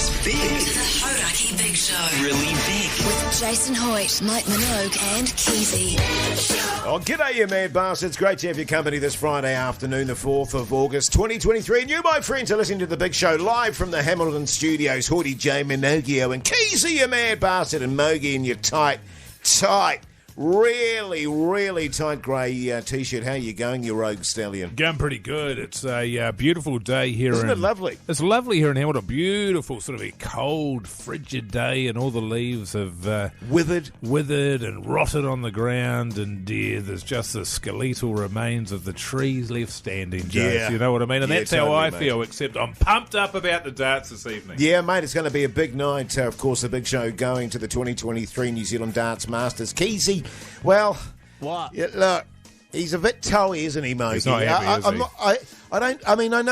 is big. The Hodaki Big Show. Really big. With Jason Hoyt, Mike Minogue and Keyzie. Oh, g'day, you mad bastards. Great to have your company this Friday afternoon, the 4th of August, 2023. And you, my friends, are listening to The Big Show live from the Hamilton Studios. Hoyty J, Minogue and Keyzie, you mad bastard, and Mogi in your tight, really tight grey T-shirt. How you going, you rogue stallion? Going pretty good. It's a beautiful day here. Isn't it lovely? It's lovely here in Hamilton. Beautiful, sort of a cold, frigid day, and all the leaves have Withered and rotted on the ground, and there's just the skeletal remains of the trees left standing, Jase. Yeah. You know what I mean? And Yeah, that's how totally, I mate. feel, except I'm pumped up about the darts this evening. Yeah, mate, it's going to be a big night. Of course, The Big Show going to the 2023 New Zealand Darts Masters. Keyzie, well, What? yeah, look, he's a bit toey, isn't he, Mogi? He's not happy, is he? I know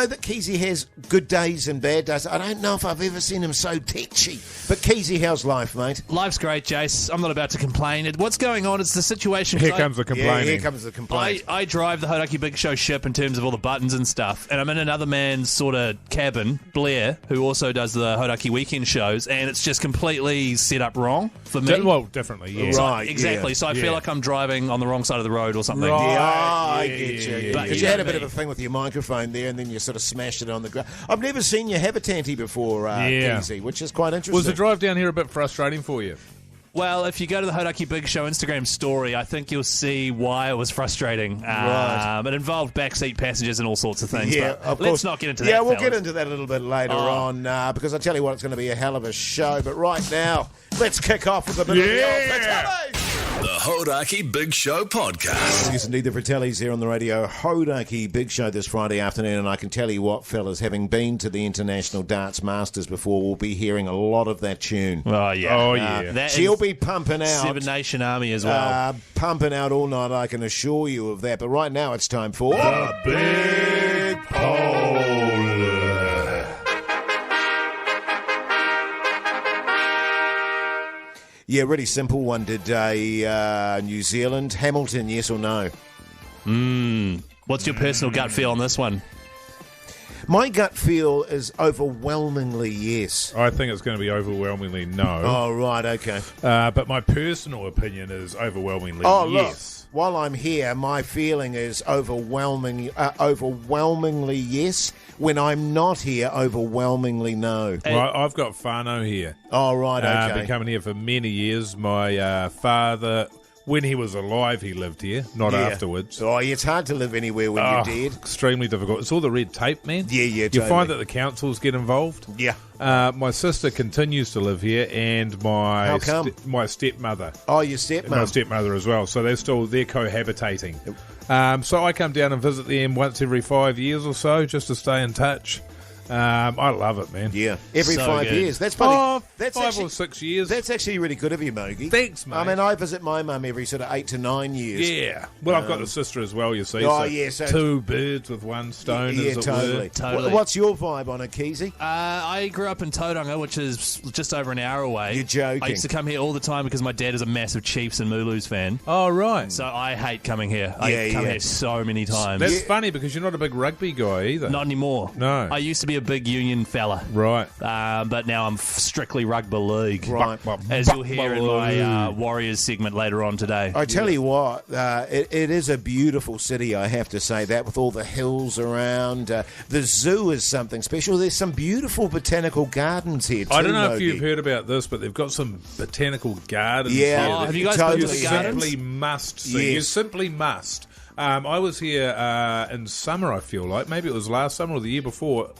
that Keyzie has good days and bad days. I don't know if I've ever seen him so tetchy. But Keyzie, how's life, mate? Life's great, Jase. I'm not about to complain. What's going on is the situation... Here comes the Yeah, complaining. here comes the complaint. I drive the Hodaki Big Show ship in terms of all the buttons and stuff, and I'm in another man's sort of cabin, Blair, who also does the Hodaki weekend shows, and it's just completely set up wrong for me. Well, differently, yeah. Right. Exactly. yeah. So I feel like I'm driving on the wrong side of the road or something. Right. I Yeah, get you. yeah, Because yeah. you had a bit Me. of a thing with your microphone there, and then you sort of smashed it on the ground. I've never seen you have a tanty before, Yeah. Keyzie, which is quite interesting. Was the drive down here a bit frustrating for you? Well, if you go to the Hodaki Big Show Instagram story, I think you'll see why it was frustrating. Right. It involved backseat passengers and all sorts of things. Yeah, but of let's course. not get into that. Yeah, we'll fellas. get into that a little bit later Oh. on, because I tell you what, it's going to be a hell of a show. But right now, let's kick off with a bit of the old Fratellis. The Hodaki Big Show podcast. Yes, indeed, the Fratellis here on the radio. Hodaki Big Show this Friday afternoon, and I can tell you what, fellas, having been to the International Darts Masters before, we'll be hearing a lot of that tune. Oh, yeah. Oh, yeah. That She'll is be pumping out. Seven Nation Army as well. Pumping out all night, I can assure you of that. But right now, it's time for... Big Poll. Yeah, really simple one today. New Zealand, Hamilton, yes or no? What's your personal gut feel on this one? My gut feel is overwhelmingly yes. I think it's going to be overwhelmingly no. Oh, right, okay. But my personal opinion is overwhelmingly Oh, look, yes. while I'm here, my feeling is overwhelmingly yes. When I'm not here, overwhelmingly no. Well, I've got whānau here. Oh, right, I've okay. been coming here for many years. My father, when he was alive, he lived here, not Yeah. afterwards. Oh, it's hard to live anywhere when you're dead. Extremely difficult. It's all the red tape, man. Yeah, yeah, You totally. find that the councils get involved. Yeah. My sister continues to live here, and my How come? my stepmother. Oh, your My stepmom. stepmother as well. So they're cohabitating. So I come down and visit them once every 5 years or so, just to stay in touch. I love it, man. Yeah, every So 5 good. years. That's funny. Oh, That's 5 actually- or 6 years. That's actually really good of you, Mogi. Thanks, mate. I mean, I visit my mum every sort of 8 to 9 years. Yeah. Well, I've got a sister as well, you see. Oh, yeah, so- two birds with one stone, Yeah, as it totally. were. Totally. What's your vibe on it, Keyzie? I grew up in Tauranga, which is just over an hour away. You're joking. I used to come here all the time because my dad is a massive Chiefs and Mooloos fan. Oh, right. So I hate coming here. I Yeah, come yeah. here so many times. That's funny because you're not a big rugby guy either. Not anymore. No. I used to be a big Union fella. Right. But now I'm strictly rugby league. Right. As you'll hear in my Warriors segment later on today. I tell you what, it is a beautiful city, I have to say that, with all the hills around. The zoo is something special. There's some beautiful botanical gardens here, too, I don't know Mogi. if you've heard about this, but they've got some botanical gardens Yeah. here. Oh, that have you guys totally. been to the You gardens? simply must see. You Yes. simply must. I was here in summer, I feel like. Maybe it was last summer or the year before.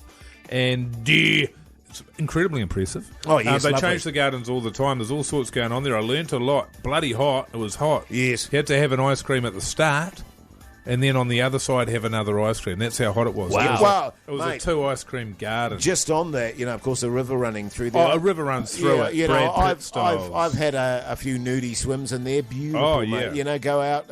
And it's incredibly impressive. Oh, yes, They lovely. change the gardens all the time. There's all sorts going on there. I learnt a lot. Bloody hot. It was hot. Yes. You had to have an ice cream at the start. and then on the other side have another ice cream. That's how hot it was. Wow. Wow, It was mate. a 2 ice cream garden. Just on that, you know, of course, a river running through there. Oh, a river runs through Yeah, it. you know, Brad Pitt I've styles. had a few nudie swims in there. Beautiful, Oh, mate. yeah. You know, go out,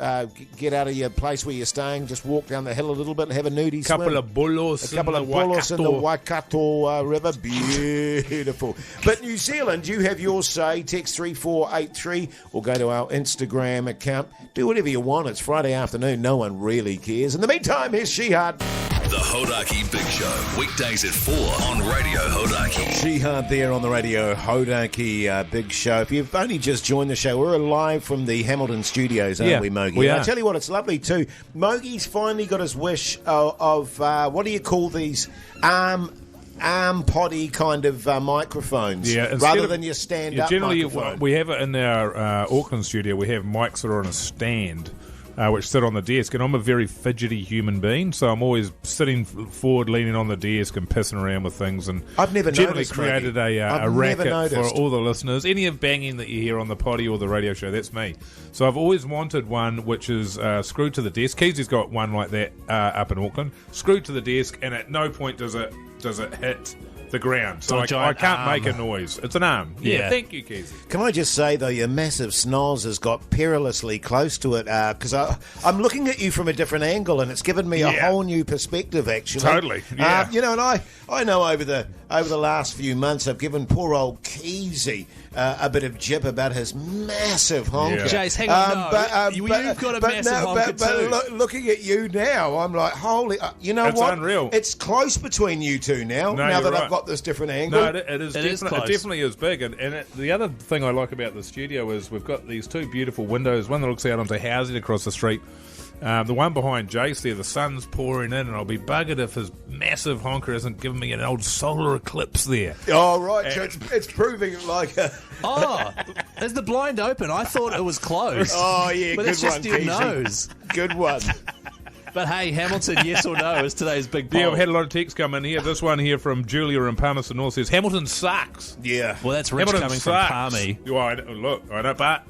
get out of your place where you're staying, just walk down the hill a little bit and have a nudie swim. Couple of bulls A couple in of the bullets in the Waikato. Waikato River. Beautiful. But New Zealand, you have your say. Text 3483 or go to our Instagram account. Do whatever you want. It's Friday afternoon. No one really cares. In the meantime, here's Shehart. The Hodaki Big Show, weekdays at 4 on Radio Hodaki. Jihad there on the Radio Hodaki Big Show. If you've only just joined the show, we're live from the Hamilton studios, aren't we, Mogi? we And are. I tell you what, it's lovely too. Mogi's finally got his wish of what do you call these? Arm poddy kind of microphones, rather than your stand-up generally, microphone. we have it in our Auckland studio. We have mics that are on a stand, which sit on the desk. And I'm a very fidgety human being, so I'm always sitting forward, leaning on the desk and pissing around with things. And I've never generally noticed, created Maggie. a I've racket never for noticed. all the listeners. Any of banging that you hear on the potty or the radio show, that's me. So I've always wanted one which is screwed to the desk. Keysie's got one like that up in Auckland, screwed to the desk, and at no point does it hit the ground, so I can't make a noise. It's an arm. Yeah, thank you, Keyzie. Can I just say, though, your massive snoz has got perilously close to it, because I'm looking at you from a different angle, and it's given me a whole new perspective, actually. Totally, yeah. And I know over the last few months, I've given poor old Keyzie a bit of jip about his massive honker. Yeah. Jase, hang on, you've got a massive honker too. Looking at you now, I'm like, holy, you know It's what? unreal. It's close between you two now, No, now you're that I've right. got this different angle. No, it is close. definitely is big. And the other thing I like about the studio is we've got these two beautiful windows, one that looks out onto housing across the street. The one behind Jase there, the sun's pouring in, and I'll be buggered if his massive honker isn't giving me an old solar eclipse there. Oh, right. So it's proving like a... Oh, is the blind open? I thought it was closed. Oh, yeah, but good it's just one, your Keyzie. nose. Good one. But hey, Hamilton, yes or no is today's big poll. Yeah, I've had a lot of texts come in here. This one here from Julia in Palmerston North says, Hamilton sucks. Yeah. Well, that's rich Hamilton coming sucks. from Palmy. Well, I know, but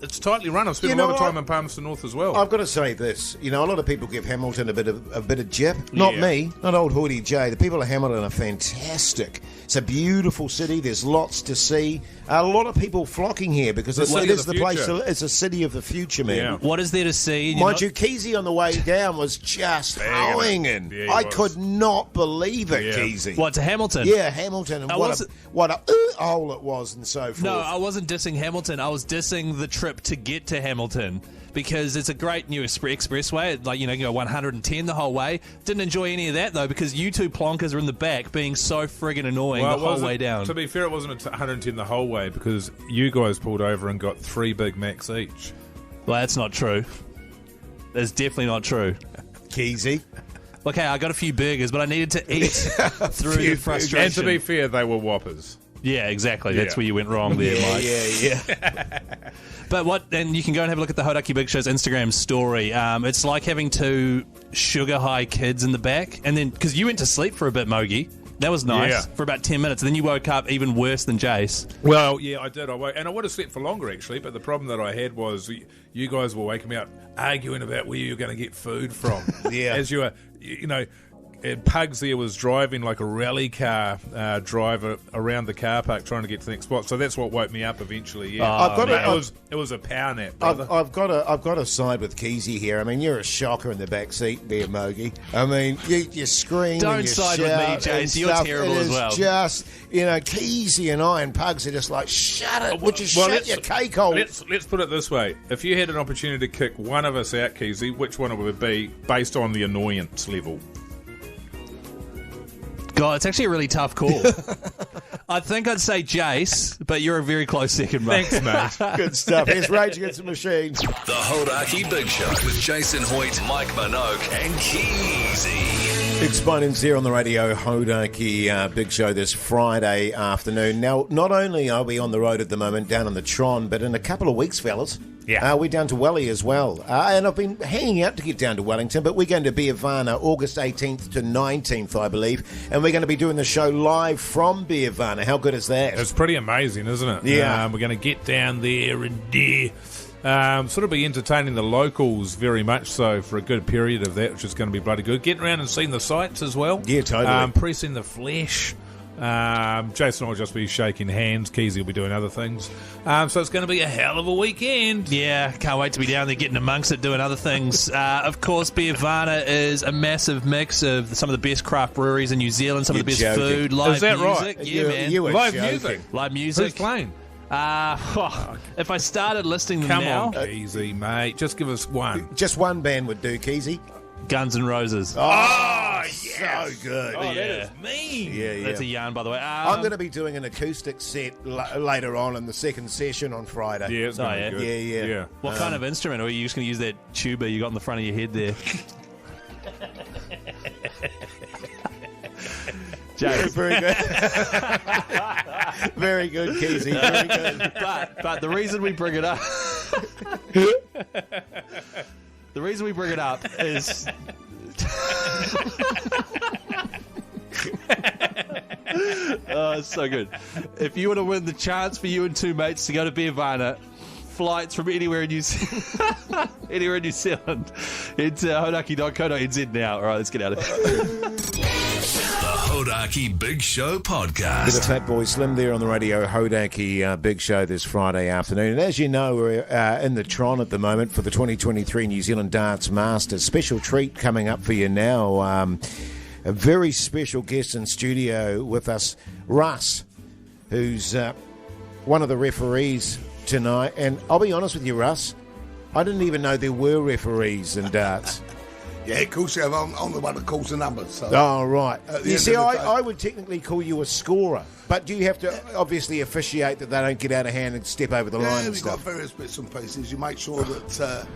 it's tightly run. I've spent You a lot know of time what? in Palmerston North as well. I've got to say this. You know, a lot of people give Hamilton a bit of jip. Not Yeah. me. Not old Hoodie J. The people of Hamilton are fantastic. It's a beautiful city. There's lots to see. A lot of people flocking here because it city of is the the place. future. It's a city of the future, man. Yeah. What is there to see? Mind you, Keyzie on the way down was just howling in. Yeah, he I was. could not believe it, Yeah. Keyzie. What, to Hamilton? Yeah, Hamilton, and I what wasn't- a hole it was, and so forth. No, I wasn't dissing Hamilton. I was dissing the trip to get to Hamilton because it's a great new expressway. Like, you know, you go 110 the whole way. Didn't enjoy any of that, though, because you two plonkers are in the back being so friggin' annoying Well, the it whole wasn't- way down. To be fair, it wasn't 110 the whole way because you guys pulled over and got 3 Big Macs each. Well, that's not true. That's definitely not true. Keyzie. Okay, I got a few burgers, but I needed to eat through Few the frustration. And to be fair, they were Whoppers. Yeah, exactly. That's Yeah. where you went wrong there, Mike. Yeah. But and you can go and have a look at the Hodaki Big Show's Instagram story. It's like having two sugar high kids in the back, and then because you went to sleep for a bit, Mogi. That was nice Yeah. for about 10 minutes, and then you woke up even worse than Jase. Well, yeah, I did. And I would have slept for longer, actually, but the problem that I had was you guys were waking me up arguing about where you were going to get food from. Yeah. As you were, you know, Pugs there was driving like a rally car driver around the car park trying to get to the next spot. So that's what woke me up eventually, yeah. I've got Mate, it was a power nap, brother. I've got to side with Keyzie here. I mean, you're a shocker in the back seat there, Mogi. I mean, you scream. Don't and you side with me, shout Jase. and You're stuff. terrible It as is well. Just, you know, Keyzie and I and Pugs are just like, shut it. Would you Well, shut your cake hole? Let's put it this way: if you had an opportunity to kick one of us out, Keyzie, which one would it be based on the annoyance level? God, it's actually a really tough call. I think I'd say Jase, but you're a very close second, mate. Thanks, mate. Good stuff. Here's Rage Against the Machine. The Hodaki Big Show with Jason Hoyt, Mike Minogue, and Keyzie. Big Spinings here on the Radio Hodaki Big Show this Friday afternoon. Now, not only are we on the road at the moment down on the Tron, but in a couple of weeks, fellas, we're down to Welly as well. And I've been hanging out to get down to Wellington, but we're going to Beervana August 18th to 19th, I believe. And we're going to be doing the show live from Beervana. How good is that? It's pretty amazing, isn't it? Yeah. We're going to get down there and sort of be entertaining the locals very much so for a good period of that, which is going to be bloody good. Getting around and seeing the sights as well. Yeah, totally. Pressing the flesh. Jason will just be shaking hands. Keyzie will be doing other things. So it's going to be a hell of a weekend. Yeah, can't wait to be down there getting amongst it, doing other things. Of course, Beervana is a massive mix of some of the best craft breweries in New Zealand, some of the best You're joking. food, live Is that music. right? Yeah, man. You were Live joking. music. Live Who's music. playing? If I started listing them Come now, on, Keyzie, mate. Just give us one. Just one band would do, Keyzie. Guns N' Roses. Oh, yes. So good. Oh, that is mean. Yeah. That's a yarn, by the way. I'm going to be doing an acoustic set later on in the second session on Friday. Yeah, it's going to be good. Yeah. What kind of instrument? Or are you just going to use that tuba you got in the front of your head there? Jase. Very good. Very good, Keyzie. Very good. But the reason we bring it up... The reason we bring it up is... Oh, it's so good. If you want to win the chance for you and two mates to go to Beervana, flights from anywhere in New Zealand, head to hodaki.co.nz now. All right, let's get out of here. The Hodaki Big Show podcast. Bit of Fat Boy Slim there on the radio, Hodaki Big Show this Friday afternoon. And as you know, we're in the Tron at the moment for the 2023 New Zealand Darts Masters. Special treat coming up for you now. A very special guest in studio with us, Russ, who's one of the referees tonight. And I'll be honest with you, Russ, I didn't even know there were referees in darts. Yeah, of course you have. I'm the one that calls the numbers. So. Oh, right. You see, I I would technically call you a scorer, but do you have to obviously officiate that they don't get out of hand and step over the line and we've got stuff? various bits and pieces. You make sure that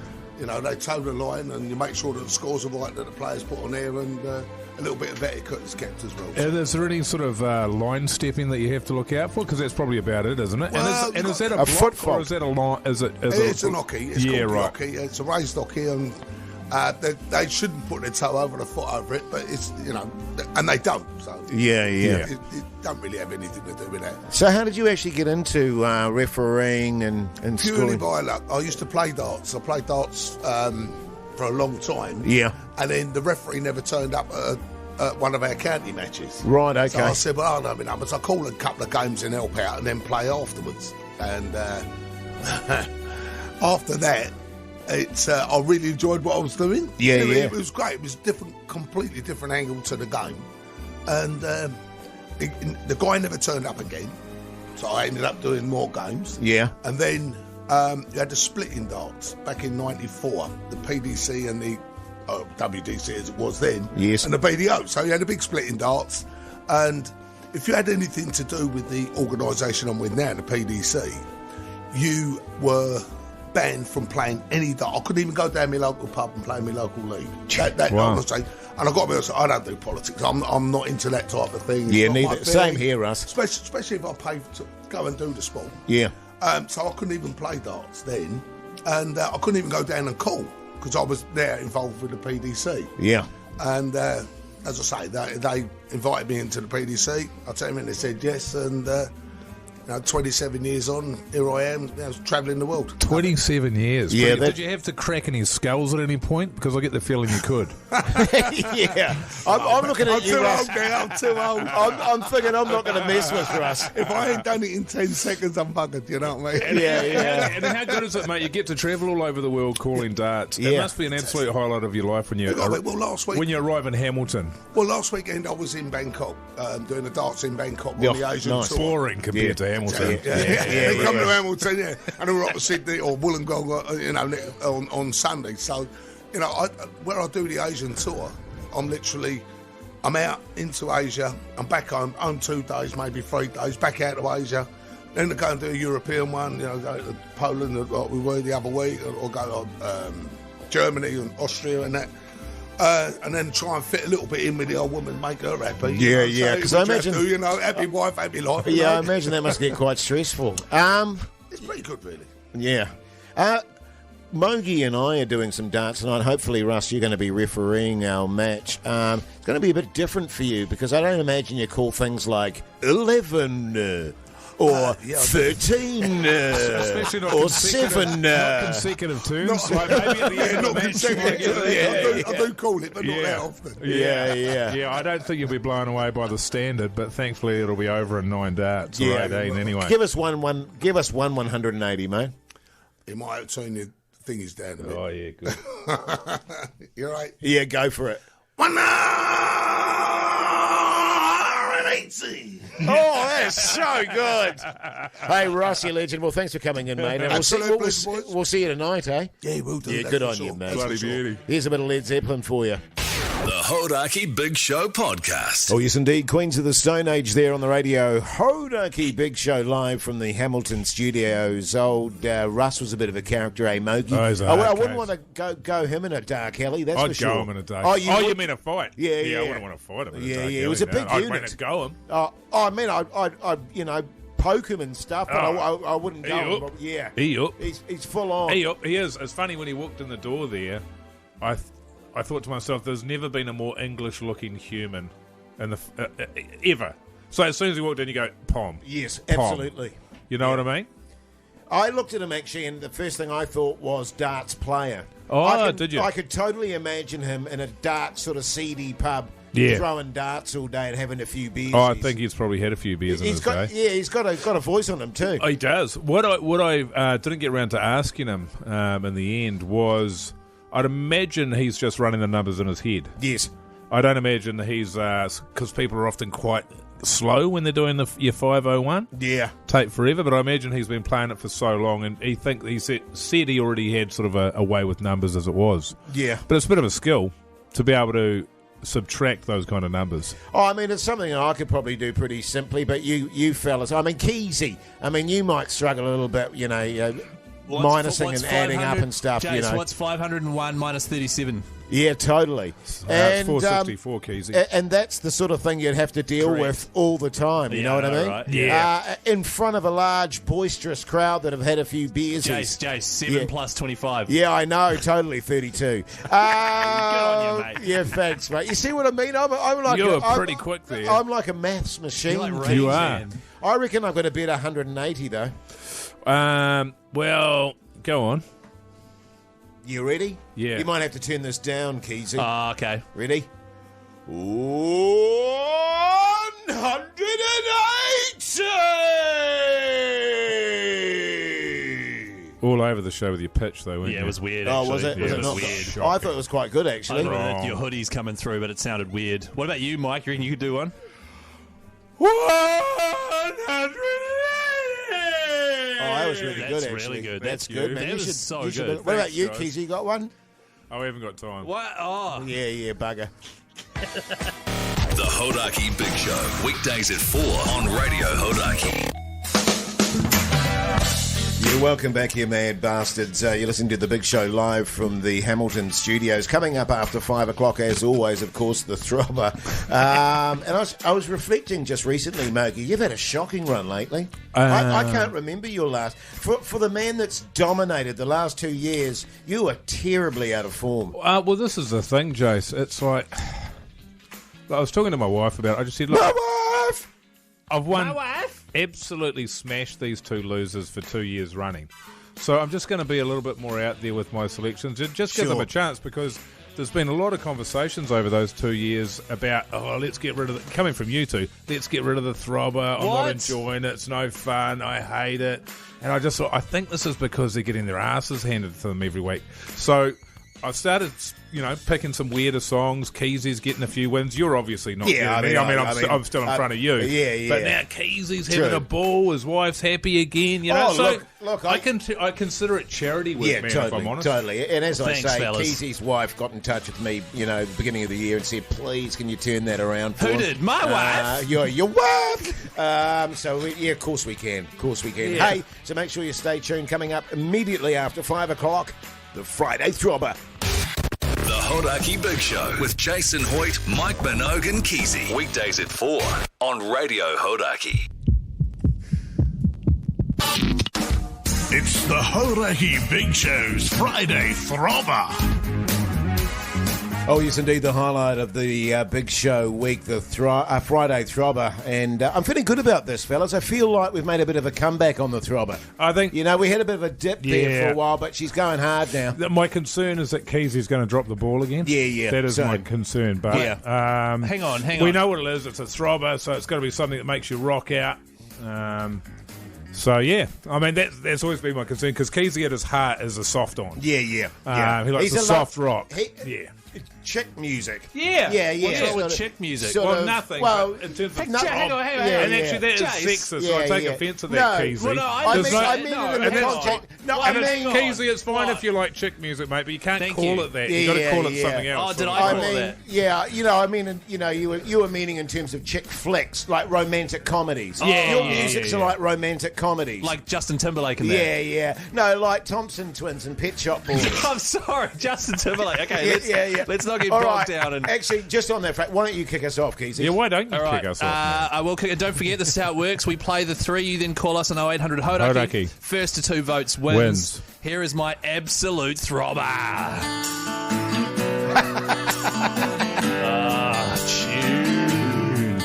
they toe the line, and you make sure that the scores are right that the players put on there, and a little bit of etiquette is kept as well. Is there any sort of line stepping that you have to look out for? Because that's probably about it, isn't it? Well, and is that a a block foot or fault. is that a line? It's an hockey. It's yeah, called right. hockey. It's a raised hockey, and they shouldn't put their toe over the foot over it, but it's and they don't. So Yeah. it don't really have anything to do with that. So how did you actually get into refereeing and Purely scoring? by luck. I used to play darts. I played darts for a long time. Yeah. And then the referee never turned up at one of our county matches. Right, okay. So I said, well, I don't know numbers. I call a couple of games and help out and then play afterwards. And after that, I really enjoyed what I was doing. Yeah. It was great. It was completely different angle to the game. And the guy never turned up again. So I ended up doing more games. Yeah. And then you had the splitting darts back in '94, the PDC and the WDC as it was then, Yes. and the BDO. So you had a big splitting darts, and if you had anything to do with the organisation I'm with now, the PDC, you were banned from playing any dart. I couldn't even go down my local pub and play my local league. Wow. Honestly, and I've got to be honest, I don't do politics. I'm not into that type of thing. It's Yeah, not my neither. thing. Same here, Russ. Especially if I pay to go and do the sport. Yeah. So I couldn't even play darts then, and I couldn't even go down and call because I was there involved with the PDC. Yeah. And as I say, they invited me into the PDC. I tell them, and they said yes, and 27 years on, here I am, travelling the world. 27 years. Yeah, Did you have to crack any skulls at any point? Because I get the feeling you could. Yeah. I'm looking at you, Russ. I'm too old. I'm thinking I'm not going to mess with Russ. If I ain't done it in 10 seconds, I'm buggered, you know what I mean? Yeah. And how good is it, mate? You get to travel all over the world calling darts. It Yeah. must be an absolute highlight of your life when you last week, when you arrive in Hamilton. Well, last weekend I was in Bangkok, doing the darts in Bangkok on the Asian nice. tour. Boring compared to Hamilton. They come to Hamilton, and we're up to Sydney or Wollongong, on Sunday. So, where I do the Asian tour, I'm out into Asia, I'm back home 2 days, maybe 3 days, back out to Asia. Then I go and do a European one, go to Poland like we were the other week, or go to Germany and Austria and that. And then try and fit a little bit in with the old woman, make her happy. Yeah. So Because I what you have imagine, to do, happy wife, happy life. I imagine that must get quite stressful. It's pretty good, really. Yeah. Mogi and I are doing some darts tonight. Hopefully, Russ, you're going to be refereeing our match. It's going to be a bit different for you because I don't imagine you call things like 11 or 13 Especially not or consecutive- 7. not consecutive turns. Like maybe at the end of the match. you might get I do call it, but not that often. Yeah. I don't think you'll be blown away by the standard, but thankfully it'll be over in 9 darts or 18 anyway. Give us one 180, mate. You might have turned your thingies down a bit. Oh, yeah, good. You're right. Yeah, go for it. 180. Oh, is so good. Hey, Russ, you legend. Well, thanks for coming in, mate. And Absolute pleasure, boys. we'll see you tonight, eh? Yeah, we'll do Yeah, that good for on sure. you, mate. That's for Bloody sure. beauty. Here's a bit of Led Zeppelin for you. The Hodaki Big Show podcast. Oh, yes, indeed. Queens of the Stone Age there on the radio. Hodaki Big Show live from the Hamilton studios. Old Russ was a bit of a character, eh, Mogi? Oh, he's a I hard wouldn't case. want to go him in a dark alley, that's I'd for sure. go him in a day. Oh, you would? mean a fight? Yeah, I yeah. wouldn't want to fight him in a Yeah, day. yeah, it was a big I'd unit. want to go him. I mean, I'd poke him and stuff, but Oh. I wouldn't go He him. up. Yeah. He up. He's full on. He is. It's funny when he walked in the door there. I thought to myself, there's never been a more English-looking human in the ever. So as soon as he walked in, you go, Pom. Yes, Pom. absolutely. You know what I mean? I looked at him actually, and the first thing I thought was darts player. Oh, did you? I could totally imagine him in a darts sort of seedy pub, Yeah. throwing darts all day and having a few beers. Oh, I think he's probably had a few beers in he's his got day. yeah, he's got a voice on him too. He does. What I didn't get around to asking him in the end was, I'd imagine he's just running the numbers in his head. Yes. I don't imagine that he's because people are often quite slow when they're doing your 501. Yeah. Take forever, but I imagine he's been playing it for so long, and he said he already had sort of a way with numbers as it was. Yeah. But it's a bit of a skill to be able to subtract those kind of numbers. Oh, I mean, it's something I could probably do pretty simply, but you fellas, I mean, Keyzie, I mean, you might struggle a little bit, minusing and adding up and stuff, Jase, what's 501 minus 37? Yeah, totally. It's 464, Keyzie. And that's the sort of thing you'd have to deal Correct. with all the time, you know what I mean? Right? Yeah. In front of a large, boisterous crowd that have had a few beers. Jase, 7 Yeah. plus 25. Yeah, I know, totally, 32. on you, mate. Yeah, thanks, mate. You see what I mean? I'm like You were I'm- pretty quick there. I'm like a maths machine. You're like Keith. You Rain are. Man. I reckon I've got to bet 180, though. Well, go on. You ready? Yeah. You might have to turn this down, Keyzie. Oh, okay. Ready? 180! All over the show with your pitch, though, weren't you? Yeah, it was weird. Oh, Actually. was it? Yeah, Was it it was not? weird. Oh, I thought it was quite good, I actually. don't know Wrong. if your hoodie's coming through, but it sounded weird. What about you, Mike? You reckon you could do one? 180! Oh, that was really That's good, really actually. good. That's Thank good, you. man. That You was should, so you should good. What about Thanks, you, guys. Keyzie? You got one? Oh, we haven't got time. What? Oh. Yeah, bugger. The Hodaki Big Show. Weekdays at 4 on Radio Hodaki. Yeah, welcome back, you mad bastards. You're listening to The Big Show live from the Hamilton studios. Coming up after 5 o'clock, as always, of course, the Throbber. And I was reflecting just recently, Mogi, you've had a shocking run lately. I can't remember your last. For the man that's dominated the last 2 years, you are terribly out of form. Well, this is the thing, Jase. It's like, I was talking to my wife about it. I just said, look, My wife! I've won, absolutely smashed these two losers for 2 years running. So I'm just going to be a little bit more out there with my selections and just give them Sure. a chance, because there's been a lot of conversations over those 2 years about, let's get rid of it. Coming from you two, let's get rid of the Throbber. I'm not What? enjoying it. It's no fun. I hate it. And I just thought, I think this is because they're getting their asses handed to them every week. So I've started, picking some weirder songs. Keezie's getting a few wins. You're obviously not Yeah, getting I mean, I'm still in front of you. yeah. But now Keezie's True. having a ball. His wife's happy again. You know, Oh, so look, I consider it charity work, Yeah, man. totally, if I'm honest. totally. And as Thanks, I say, fellas. Keezie's wife got in touch with me, the beginning of the year and said, please, can you turn that around for Who him?" did? My wife? Your wife! Of course we can. Of course we can. Yeah. Hey, so make sure you stay tuned. Coming up immediately after 5 o'clock, the Friday Throbber. The Hodaki Big Show with Jason Hoyt, Mike Minogue and Keyzie. Weekdays at 4 on Radio Hodaki. It's the Hodaki Big Show's Friday Throbber. Oh, yes, indeed, the highlight of the Big Show week, the Friday Throbber. And I'm feeling good about this, fellas. I feel like we've made a bit of a comeback on the Throbber. I think we had a bit of a dip there Yeah. for a while, but she's going hard now. my concern is that Keezie's going to drop the ball again. Yeah. That is my Same. concern. But Hang on. we know what it is. It's a Throbber, so it's got to be something that makes you rock out. So, yeah, I mean, that's always been my concern, because Keyzie at his heart is a soft on. Yeah. He likes He's a a soft lot- rock. he- Yeah. chick music. Yeah. Yeah, yeah. What's wrong with Sort of- chick music? sort Well, of- nothing. Well, but in terms of Hang on, hang on. and actually, that is Jase. sexist. So I take offence to that, No. Keyzie. Well, no, I There's mean it in and the that's- context. No, and I it's, mean, Keyzie, it's fine What? if you like chick music, mate, but you can't Thank call you. it that. Yeah, You've got to yeah, call it yeah. something else. Oh, did I call mean, that. yeah, you were meaning in terms of chick flicks, like romantic comedies. Yeah, Your yeah, music's yeah, are yeah. like romantic comedies. Like Justin Timberlake and that. yeah, yeah. No, like Thompson Twins and Pet Shop Boys. I'm sorry, Justin Timberlake. Okay, let's not get All bogged right. down. Actually, just on that fact, why don't you kick us off, Keyzie? Yeah, why don't you All right, kick us off? man? I will kick. Don't forget, this is how it works. We play the three. You then call us on 0800 Hodaki. Hodaki. First to 2 votes wins. Wins. Here is my absolute throbber. Tune.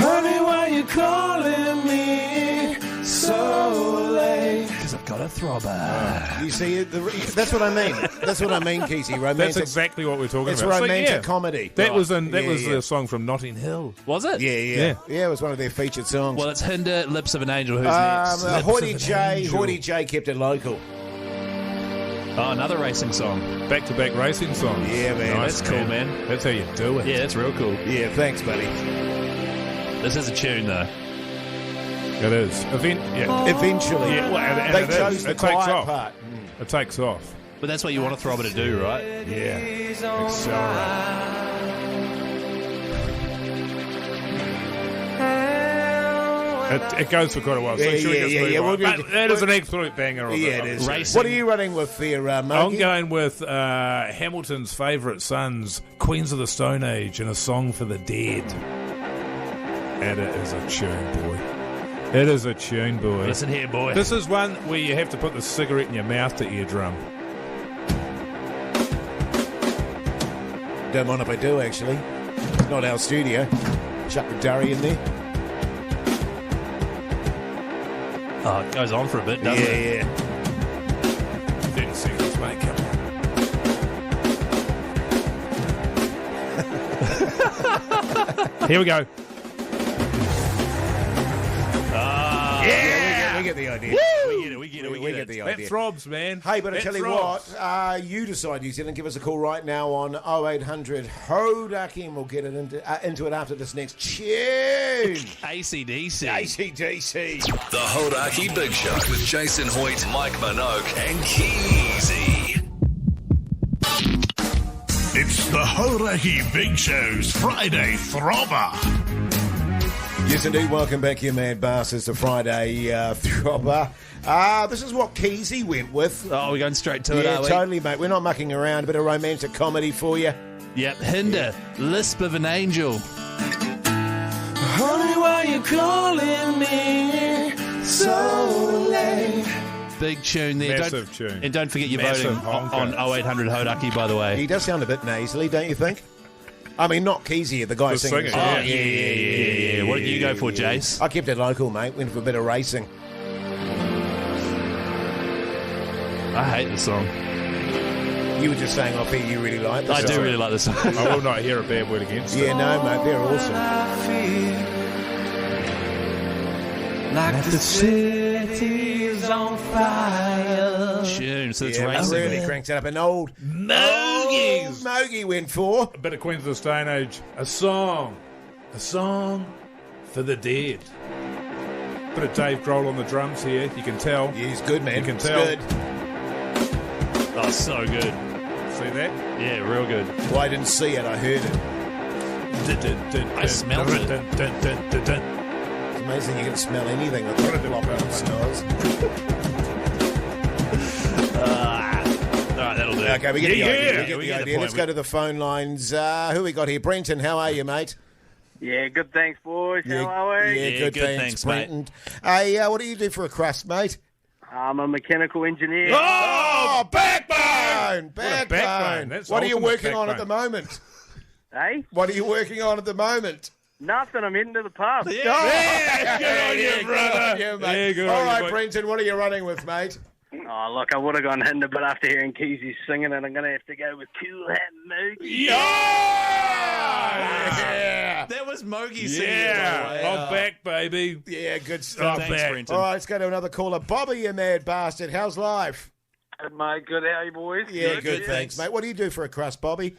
Honey, why you calling me so late? Because I've got a throbber. You see, that's what I mean. That's what I mean, Keyzie. That's Romantic. exactly what we're talking It's about. romantic So, yeah, comedy. That was Yeah, the song from Notting Hill. Was it? Yeah. It was one of their featured songs. Well, it's Hinder, Lips of an Angel. Who's next? Hoity J kept it local. Oh, another racing song. Back-to-back racing songs. Yeah, man. Nice, That's cool, man. That's how you do it. Yeah, that's real cool. Yeah, thanks, buddy. This is a tune, though. It is. Eventually, Yeah, well, and they it chose is. the It takes quiet off. part. It takes off. But that's what you want a throbber to do, right? Yeah. Accelerate. It goes for quite a while. So Yeah, should we yeah, just yeah, move yeah. on? We'll But do- that is an absolute banger. Of Yeah, it is. Racing. What are you running with there, I'm Mogi? going with Hamilton's favourite sons, Queens of the Stone Age, and a song for the dead. And it is a tune, boy. It is a tune, boy. Listen here, boy. This is one where you have to put the cigarette in your mouth to eardrum. Don't mind if I do, actually. Not our studio. Chuck the durry in there. Oh, it goes on for a bit, doesn't it? Yeah. 30 seconds, mate. Come on. Here we go. Yeah, we get the idea. We get We get the That idea. throbs, man. Hey, but I That tell you throbs. what, you decide, New Zealand. Give us a call right now on 0800 Hodaki, and we'll get it into it after this next tune. AC/DC. ACDC. The Hodaki Big Show with Jason Hoyt, Mike Minogue, and Keyzie. It's the Horaki Big Show's Friday Throbber. Yes, indeed. Welcome back, you mad bastards, to Friday Throbber. This is what Keyzie went with. Oh, we're going straight to it, Yeah, are we? totally, mate. We're not mucking around. A bit of romantic comedy for you. Yep. Hinder, Lisp of an Angel. Honey, why you calling me so late? Big tune there. Massive tune. And don't forget you're Massive voting honker. on 0800 Hodaki, by the way. He does sound a bit nasally, don't you think? I mean, not Keyzie, the guy The singing. singer, Oh, yeah. What did you go for, Jase? I kept it local, mate. Went for a bit of racing. I hate the song. You were just saying off here you really like this. I do really like the song. I will not hear a bad word against it. Yeah, no, mate, they're awesome. Like the city's on fire. Tune, so it's Yeah, racing. really cranks it up. An old Mogies. Mogi went for. A bit of Queens of the Stone Age. A song for the dead. Bit of Dave Grohl on the drums here. You can tell. Yeah, he's good, man. You can It's tell. good. Oh, so good. See that? Yeah, real good. Well, I didn't see it, I heard it. I smelled it. It's amazing you can smell anything with that flop out of my nose. All right, that'll do. Okay, we get the idea. Yeah, We get we the get the idea. Let's point. go to the phone lines. Who we got here? Brenton, how are you, mate? Yeah, good thanks, boys. How are we? Yeah, good, thanks, mate. Brenton. Hey, what do you do for a crust, mate? I'm a mechanical engineer. Oh, backbone! backbone. That's What are you ultimate working on at the backbone. moment? Hey? What are you working on at the moment? Nothing. I'm heading to the pub. Yeah, good on you, brother. Yeah, mate. Yeah, good All on you, right, mate. Brenton, what are you running with, mate? Oh, look, I would have gone Hinder, but after hearing Keyzie singing it, I'm going to have to go with Cool Hat Moogie. Yeah! That was Mogi singing. Yeah, I'm back, baby. Yeah, good stuff. Thanks, back. Brenton. All right, let's go to another caller. Bobby, you mad bastard. How's life? Good, mate. Good. How are you, boys? Yeah, good, thanks, mate. What do you do for a crust, Bobby?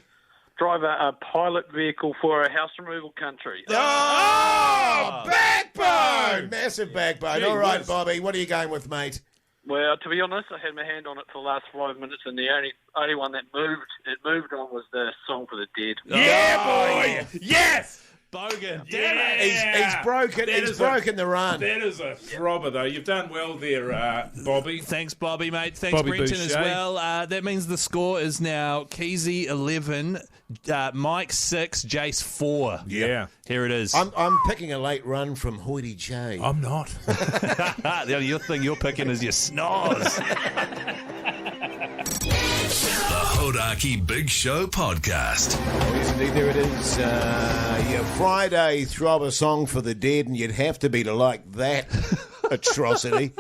Drive a pilot vehicle for a house removal country. Oh, backbone! Massive backbone. Gee All right, whiz. Bobby, what are you going with, mate? Well, to be honest, I had my hand on it for the last 5 minutes, and the only one that moved on was the Song for the Dead. Yeah, boy! Yes! Bogan. He's broken. He's broken the run. That is a throbber, though. You've done well there, Bobby. Thanks, Bobby, mate. Thanks, Bobby Brenton, as Boucher. well. That means the score is now Keyzie 11, Mike 6, Jase 4. Yeah. Here it is. I'm picking a late run from Hoity J. I'm not. The only thing you're picking is your snores. The Hodaki Big Show podcast. Oh, yes, indeed, there it is. Your Friday throbber song for the dead, and you'd have to be to like that atrocity.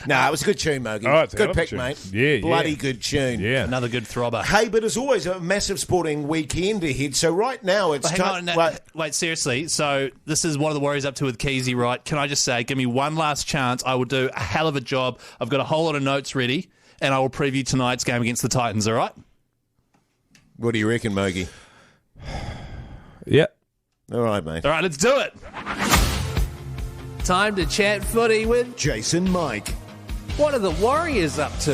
No, it was a good tune, Mogi. Oh, it's a hell good of a pick, tune. mate. Yeah, Bloody yeah. good tune. Yeah. Another good throbber. Hey, but as always, a massive sporting weekend ahead. So right now it's Hang time. on, wait, seriously. So this is what are the Warriors up to with Keyzie, right? Can I just say, give me one last chance. I will do a hell of a job. I've got a whole lot of notes ready, and I will preview tonight's game against the Titans, all right? What do you reckon, Mogi? Yeah. All right, mate. All right, let's do it. Time to chat footy with Jason Mike. what are the Warriors up to?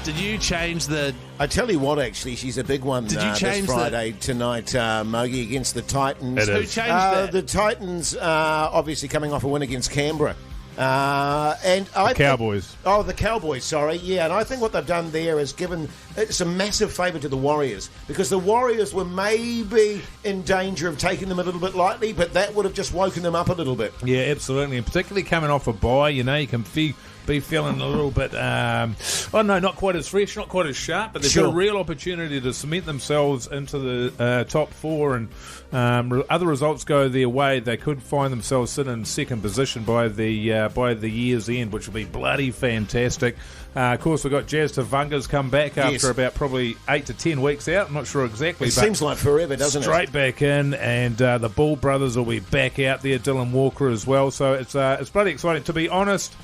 Did you change the... I tell you what, actually, she's a big one Did you this change Friday tonight, Mogi, against the Titans. It Who is. changed that? The Titans obviously coming off a win against Canberra. And I think- Cowboys. the Cowboys, sorry. Yeah, and I think what they've done there is given some massive favour to the Warriors, because the Warriors were maybe in danger of taking them a little bit lightly, but that would have just woken them up a little bit. Yeah, absolutely. And particularly coming off a bye, you can be feeling a little bit, not quite as fresh, not quite as sharp, but they've got a real opportunity to cement themselves into the top four, and other results go their way, they could find themselves sitting in second position by the year's end, which will be bloody fantastic. Of course, we've got Jase Tavanga's come back after about probably 8 to 10 weeks out. I'm not sure exactly. It seems like forever, doesn't it? Straight back in, and the Bull brothers will be back out there, Dylan Walker as well. So it's bloody exciting. To be honest,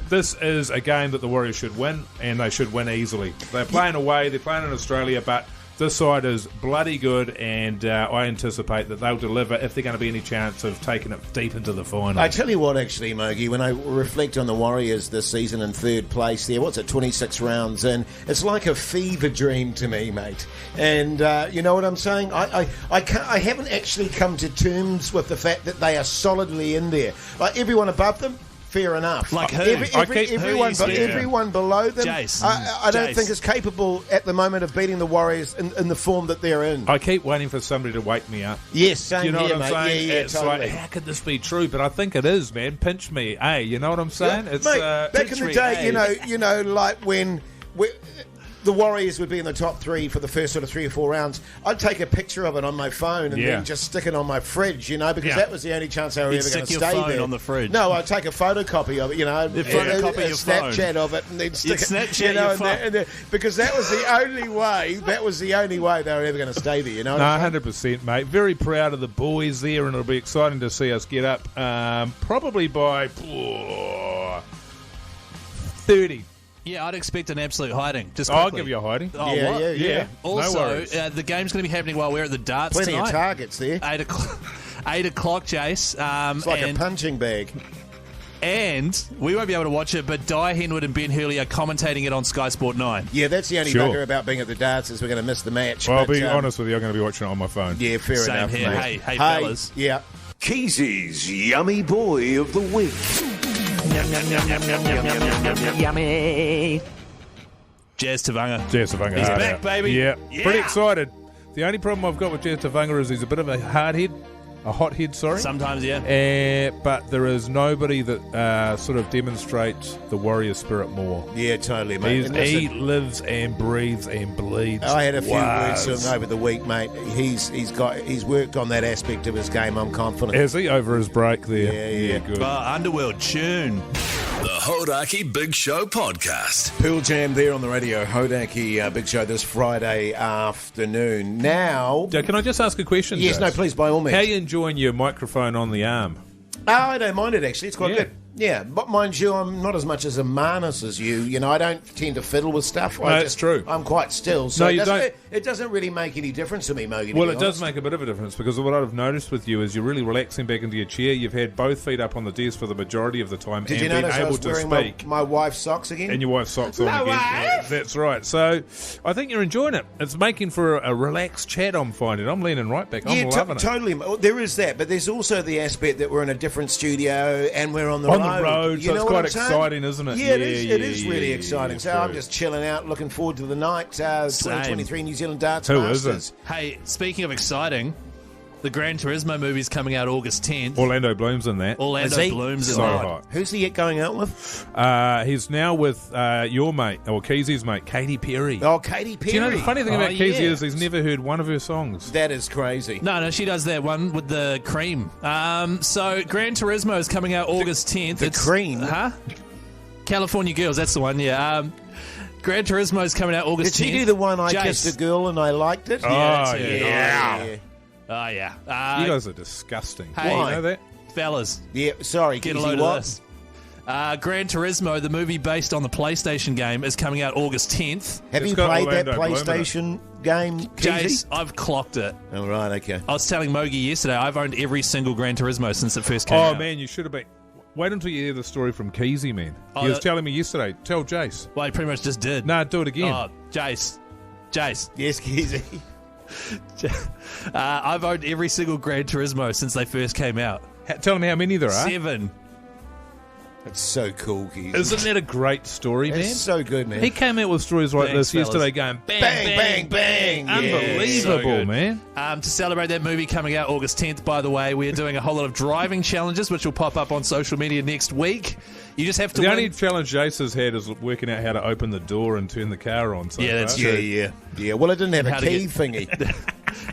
this is a game that the Warriors should win, and they should win easily. They're playing away, they're playing in Australia, but this side is bloody good, and I anticipate that they'll deliver if they're going to be any chance of taking it deep into the final. I tell you what, actually, Mogi, when I reflect on the Warriors this season in third place there, 26 rounds in, it's like a fever dream to me, mate. And you know what I'm saying? I haven't actually come to terms with the fact that they are solidly in there. Like everyone above them, fair enough. Like who? Everyone below them, Jase. I don't Jase. think is capable at the moment of beating the Warriors in the form that they're in. I keep waiting for somebody to wake me up. Yes, same You know here, what I'm mate. saying? Yeah, It's totally. like, how could this be true? But I think it is, man. Pinch me, you know what I'm saying? Yeah, It's mate, back in the pinch day, me, you know, like when the Warriors would be in the top three for the first sort of 3 or 4 rounds, I'd take a picture of it on my phone and then just stick it on my fridge, because that was the only chance they were You'd ever going to stick your stay phone there. on the fridge. No, I'd take a photocopy of it, photocopy a your Snapchat of it, and then stick You'd it, Snapchat your phone. and then- because that was the only way. That was the only way they were ever going to stay there. You know? What No, I'm saying? 100%, mate. Very proud of the boys there, and it'll be exciting to see us get up probably by 30. Yeah, I'd expect an absolute hiding. Just I'll quickly. give you a hiding. Oh, Yeah, what? yeah. No Also, worries. the game's going to be happening while we're at the darts Plenty tonight. of targets there. 8 o'clock, 8 o'clock, Jase. It's like a punching bag. And we won't be able to watch it, but Di Henwood and Ben Hurley are commentating it on Sky Sport 9. Yeah, that's the only Sure. bugger about being at the darts is we're going to miss the match. Well, I'll but, be honest with you, I'm going to be watching it on my phone. Yeah, fair Same enough. here. Mate. Hey, fellas. Yeah. Keyzie's Yummy Boy of the Week. Yummy. Jase Tavanga. Jase Tavanga. He's hard back, out. baby. Yeah. Yeah. Pretty excited. The only problem I've got with Jase Tavanga is he's a bit of a hard head. A hot head, sorry. Sometimes, yeah. But there is nobody that sort of demonstrates the warrior spirit more. Yeah, totally, mate. And He listen, lives and breathes and bleeds. I had a few words to Was. him over the week, mate. He's worked on that aspect of his game. I'm confident. Is he over his break there? Yeah. Good. Underworld tune. The Hodaki Big Show podcast. Pearl Jam there on the radio. Hodaki Big Show this Friday afternoon. Now, Can I just ask a question? yes, Jase? no, please, by all means. How are you enjoying your microphone on the arm? Oh, I don't mind it actually. It's quite good. Yeah, but mind you, I'm not as much as a manus as you. You know, I don't tend to fiddle with stuff. No, that's true. I'm quite still. So No, you don't. It doesn't really make any difference to me, Mogi. Well, it does make a bit of a difference because what I've noticed with you is you're really relaxing back into your chair. You've had both feet up on the desk for the majority of the time Did and you been notice I able was to wearing speak. my wife's socks again? And your wife's socks on again. Yeah, that's right. So I think you're enjoying it. It's making for a relaxed chat, I'm finding. I'm leaning right back. I'm loving it. Totally. Well, there is that, but there's also the aspect that we're in a different studio and we're on the road. On the road, You so know it's what quite I'm saying? exciting, isn't it? Yeah, it is really exciting. So true. I'm just chilling out, looking forward to the night. 2023 New Zealand Darts Who Masters. isn't? Hey, speaking of exciting, the Gran Turismo movie's coming out August 10th. Orlando Bloom's in that. Orlando Is he? Bloom's in So that. hot. Who's he going out with? He's now with your mate, or Keyzie's mate, Katy Perry. Oh, Katy Perry. Do you know the funny thing about Keyzie yeah. is he's never heard one of her songs. That is crazy. No, she does that one with the cream. So Gran Turismo is coming out August 10th. The cream? Huh? California Girls, that's the one, yeah. Gran Turismo is coming out August 10th. Did she do the one I Jase. kissed a girl and I liked it? Oh, that's it. yeah. Oh, yeah. You guys are disgusting. Hey. You know that? Fellas, Yeah, sorry. get a Keyzie, load what? of this. Gran Turismo, the movie based on the PlayStation game, is coming out August 10th. Have It's you got played Orlando that Bloom in it. PlayStation game, Jase, Keyzie? I've clocked it. Oh, right, okay. I was telling Mogi yesterday, I've owned every single Gran Turismo since it first came out. Oh, man, you should have been. Wait until you hear the story from Keyzie, man. Oh, He was that- telling me yesterday. Tell Jase. Well, I pretty much just did. Nah, do it again. Oh, Jase. Yes, Keyzie. I've owned every single Gran Turismo since they first came out. Tell him how many there are. 7. That's so cool, Keyzie. Isn't that a great story, man? It's so good, man. He came out with stories like Thanks, this yesterday fellas. going bang, Bang, bang, bang. Unbelievable, So good. man. To celebrate that movie coming out August 10th, by the way, we are doing a whole lot of driving challenges, which will pop up on social media next week. You just have to The win. only challenge Jase has had is working out how to open the door and turn the car on. So Yeah, that's far. true. Yeah. Well, it didn't have How a to key get- thingy.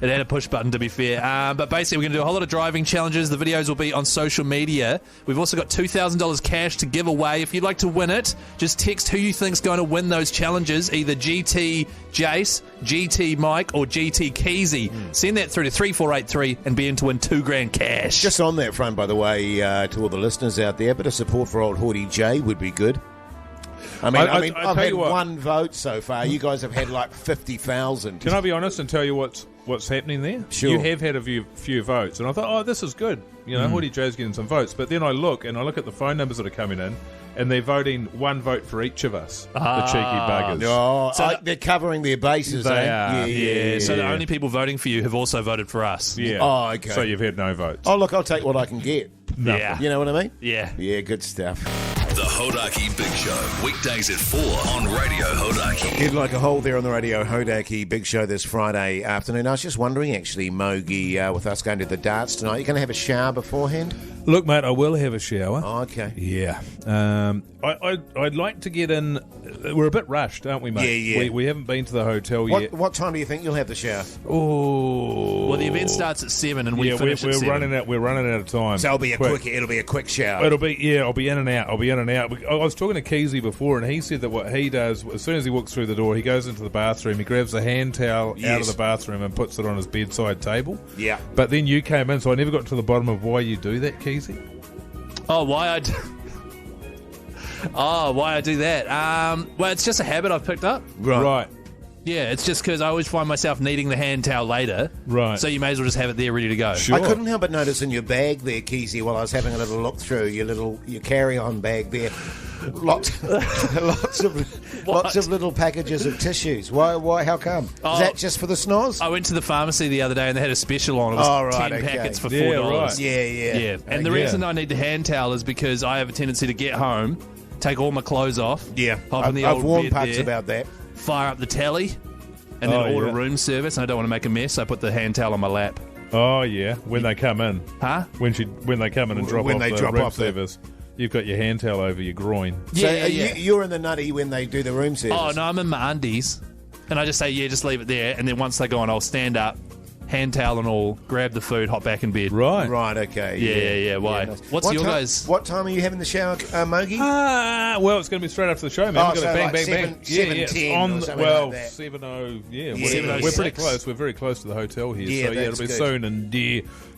It had a push button, to be fair. But basically, we're going to do a whole lot of driving challenges. The videos will be on social media. We've also got $2,000 cash to give away. If you'd like to win it, just text who you think's going to win those challenges, either GT Jase, GT Mike, or GT Keyzie. Send that through to 3483 and be in to win $2,000 cash. Just on that front, by the way, to all the listeners out there, a bit of support for old Haughty J would be good. I mean, I I've tell had you what. one vote so far. You guys have had like 50,000. Can I be honest and tell you what's happening there? Sure. You have had a few votes, and I thought, oh, this is good. You know, Hoodie Joe's getting some votes. But then I look at the phone numbers that are coming in, and they're voting one vote for each of us. The cheeky buggers. Oh, So they're covering their bases. They eh? are. Yeah, so the only people voting for you have also voted for us. Yeah. Oh, okay. So you've had no votes. Oh, look, I'll take what I can get. Yeah. You know what I mean? Yeah. Yeah, good stuff. The Hodaki Big Show, weekdays at 4 on Radio Hodaki. You'd like a hold there on the Radio Hodaki Big Show this Friday afternoon. I was just wondering, actually, Mogi, with us going to the darts tonight, you going to have a shower beforehand? Look, mate, I will have a shower. Oh, okay. Yeah. I'd like to get in. We're a bit rushed, aren't we, mate? Yeah. We haven't been to the hotel yet. What time do you think you'll have the shower? Oh. Well, the event starts at 7 and we Yeah, finish at we're 7. running out. We're running out of time. So it'll be a quick shower. It'll be, yeah, I'll be in and out. I was talking to Keyzie before, and he said that what he does, as soon as he walks through the door, he goes into the bathroom, he grabs a hand towel out of Yes. the bathroom and puts it on his bedside table. Yeah. But then you came in, so I never got to the bottom of why you do that, Keyzie. Oh, why I do that? Well, it's just a habit I've picked up. Right. Yeah, it's just because I always find myself needing the hand towel later. Right. So you may as well just have it there ready to go. Sure. I couldn't help but notice in your bag there, Keyzie, while I was having a little look through your carry-on bag there, lots of little packages of tissues. Why? How come? Is that just for the snores? I went to the pharmacy the other day and they had a special on. It was Oh, right, 10 okay. packets for $4. Yeah, right. Yeah. And the reason I need the hand towel is because I have a tendency to get home, take all my clothes off, hop in the I've old warned bed parts there, about that. fire up the telly, and then Oh, order yeah. room service. And I don't want to make a mess, so I put the hand towel on my lap. Oh, yeah, when they come in. Huh? When they come in and drop When off they the drop room off the- service, you've got your hand towel over your groin. So Yeah. you're in the nutty when they do the room service. Oh, no, I'm in my undies. And I just say, just leave it there. And then once they go on, I'll stand up, hand towel and all, grab the food, hop back in bed. Right. Right, okay. Yeah, why? nice. What's What your time- guys? What time are you having the shower, Mogi? Well, it's going to be straight after the show, man. Oh, We've got so to bang, like bang, 7, bang. Yeah, it's 7:10 or on. something Well, like that. 7:00. Yeah, Yeah, we're pretty 7:06. close. We're very close to the hotel here, Yeah, so yeah, that's it'll be good. soon. And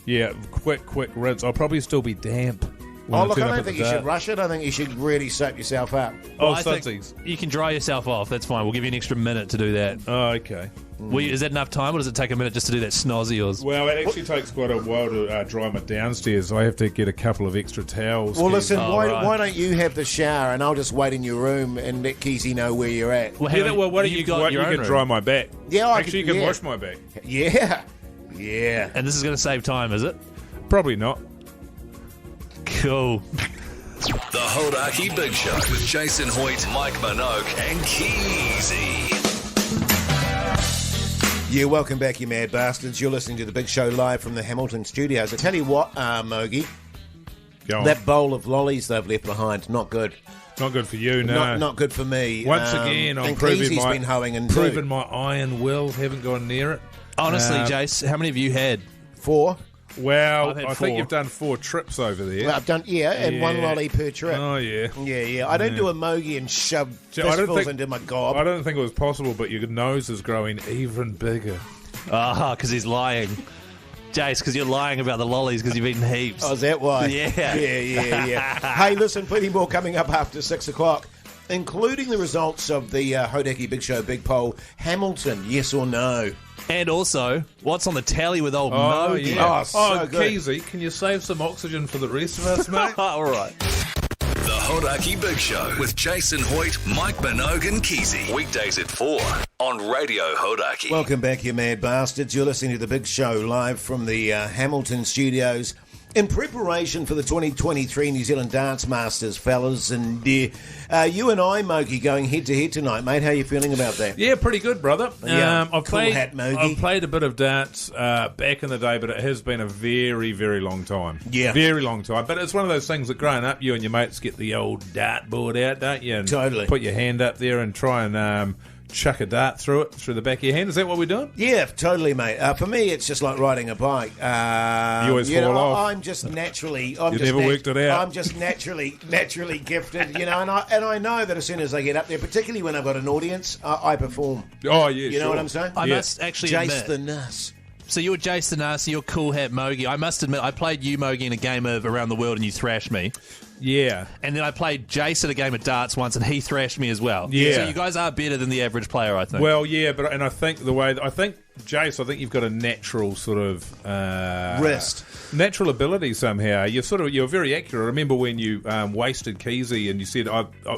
yeah, quick rinse. I'll probably still be damp Oh, look, turn I up don't at think the you should dart. rush it. I think you should really soap yourself up. Oh, I think sudsies. you can dry yourself off. That's fine. We'll give you an extra minute to do that. Oh, okay. Is that enough time, or does it take a minute just to do that snoz of yours? Well, it actually takes quite a while to dry my downstairs, so I have to get a couple of extra towels. Well, listen, Oh, why right. don't you have the shower and I'll just wait in your room and let Keyzie know where you're at? Well, Yeah, hang on, well, why don't you've you got your own can room. dry my back? Yeah, I actually, could- you can yeah. wash my back. Yeah. Yeah. And this is going to save time, is it? Probably not. Cool. The Hodaki Big Show with Jason Hoyt, Mike Minogue, and Keyzie. Yeah, welcome back, you mad bastards. You're listening to The Big Show live from the Hamilton studios. I tell you what, Mogi, Go on. that bowl of lollies they've left behind, not good. Not good for you, no. Not good for me. Once again, I'm and proving Keezie's my been hoeing and proving my iron will. Haven't gone near it. Honestly, Jase, how many have you had? 4. Well, I've had I 4. think you've done 4 trips over there. Well, I've done, and 1 Yeah. lolly per trip. Oh, yeah. Yeah. I don't do a Mogi and shove I don't fistfuls think- into my gob. I don't think it was possible, but your nose is growing even bigger. Ah, because he's lying. Jase, because you're lying about the lollies because you've eaten heaps. Oh, is that why? Yeah. Yeah. Hey, listen, plenty more coming up after 6 o'clock, including the results of the Hodaki Big Show Big Poll. Hamilton, yes or no? And also, what's on the tally with old Mo? Oh, so good. Keyzie, can you save some oxygen for the rest of us, mate? All right. The Hodaki Big Show with Jason Hoyt, Mike Minogue, and Keyzie. Weekdays at 4 on Radio Hodaki. Welcome back, you mad bastards. You're listening to The Big Show live from the Hamilton studios in preparation for the 2023 New Zealand Dance Masters, fellas. And you and I, Mogi, going head-to-head tonight, mate. How are you feeling about that? Yeah, pretty good, brother. Yeah, I've cool played, hat, Mogi. I've played a bit of darts back in the day, but it has been a very, very long time. Yeah. Very long time. But it's one of those things that growing up, you and your mates get the old dartboard out, don't you? And Totally. put your hand up there and try and chuck a dart through the back of your hand. Is that what we're doing? Yeah, totally, mate. For me, it's just like riding a bike. You always fall off. I'm just naturally. You never worked it out. I'm just naturally gifted, and I know that as soon as I get up there, particularly when I've got an audience, I perform. Oh, yeah, You know what I'm saying? I Yeah. must actually Jace admit. the Nurse. So you were Jase the Nasty, you're Cool Hat Mogi. I must admit, I played you, Mogi, in a game of Around the World and you thrashed me. Yeah. And then I played Jase at a game of darts once and he thrashed me as well. Yeah. So you guys are better than the average player, I think. Well, yeah, and I think Jase, I think you've got a natural sort of Wrist. natural ability somehow. You're very accurate. I remember when you wasted Keyzie and you said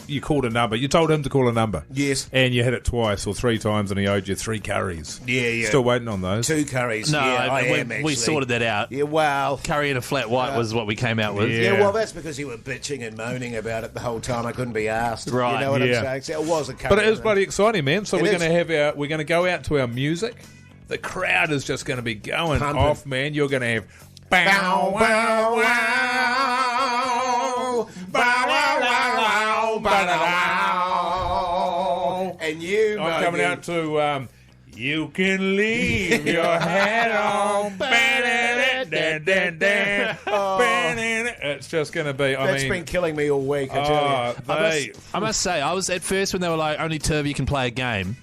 you called a number. You told him to call a number. Yes. And you hit it twice or 3 times, and he owed you 3 curries. Yeah. Still waiting on those. 2 curries. no, yeah, I we, am actually. we sorted that out. Yeah, well. Curry and a flat white was what we came out with. Yeah, Yeah. well, that's because you were bitching and moaning about it the whole time. I couldn't be asked. Right, You know what yeah. I'm saying? So it was a curry. But it is bloody exciting, man. So It we're is. going to we're going to go out to our music. The crowd is just going to be going Pumping. off, man. You're going to have Bow, wow, wow. Bow, wow, wow, bow, wow. And you, I'm coming Mogi. out to You Can Leave Your Hat On. It's just going to be, That's been killing me all week, I tell you. I must say, I was at first when they were like, only Turvey can play a game.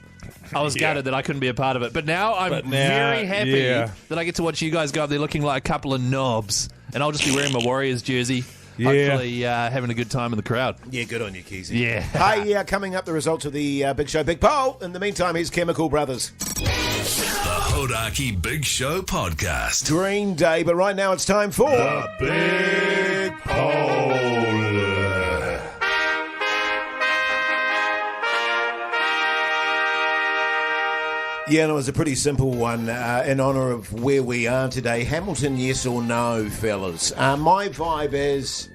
I was gutted that I couldn't be a part of it. But now I'm very happy that I get to watch you guys go up there looking like a couple of knobs. And I'll just be wearing my Warriors jersey. Yeah. Hopefully having a good time in the crowd. Yeah, good on you, Keyzie. Yeah. Hey, coming up, the results of the Big Show Big Poll. In the meantime, here's Chemical Brothers. The Hodaki Big Show podcast. Green Day, but right now it's time for... The Big Poll. Yeah, and it was a pretty simple one in honour of where we are today. Hamilton, yes or no, fellas? My vibe is